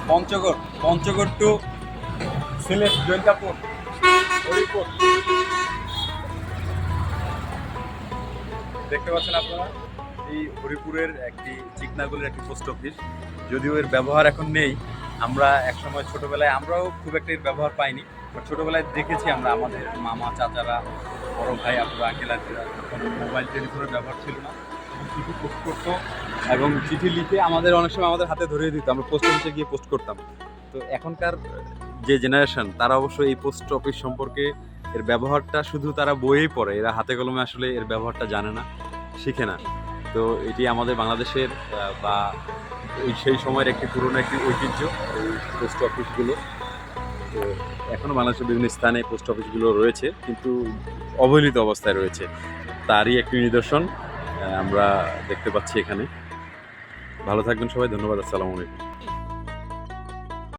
Panchagarh, Panchagarh two Sylhet, Jaintapur, Haripur. দেখতে পাচ্ছেন আপনারা এই হরিপুরের একটি চিকনাগুলির একটি পোস্ট অফিস। যদিও এর ব্যবহার এখন নেই, আমরা একসময় ছোটবেলায় আমরাও খুব একটা এর ব্যবহার পাইনি, বাট ছোটবেলায় দেখেছি আমরা আমাদের মামা চাচারা, বড় ভাই আপনারা, আঙ্কেল আন্টিরা তখন মোবাইল টেলিফোনের ব্যবহার ছিল না, চিঠি পোস্ট করতো এবং চিঠি লিখে আমাদের অনেক সময় আমাদের হাতে ধরিয়ে দিত, আমরা পোস্ট অফিসে গিয়ে পোস্ট করতাম। তো এখনকার যে জেনারেশন তারা অবশ্য এই পোস্ট অফিস সম্পর্কে এর ব্যবহারটা শুধু তারা বইয়েই পড়ে, এরা হাতে কলমে আসলে এর ব্যবহারটা জানে না, শিখে না। তো এটি আমাদের বাংলাদেশের বা ওই সেই সময়ের একটি পুরনো একটি ঐতিহ্য এই পোস্ট অফিসগুলো। তো এখনও বাংলাদেশের বিভিন্ন স্থানে পোস্ট অফিসগুলো রয়েছে, কিন্তু অবহেলিত অবস্থায় রয়েছে। তারই একটি নিদর্শন আমরা দেখতে পাচ্ছি এখানে। ভালো থাকবেন সবাই, ধন্যবাদ, আসসালামু আলাইকুম।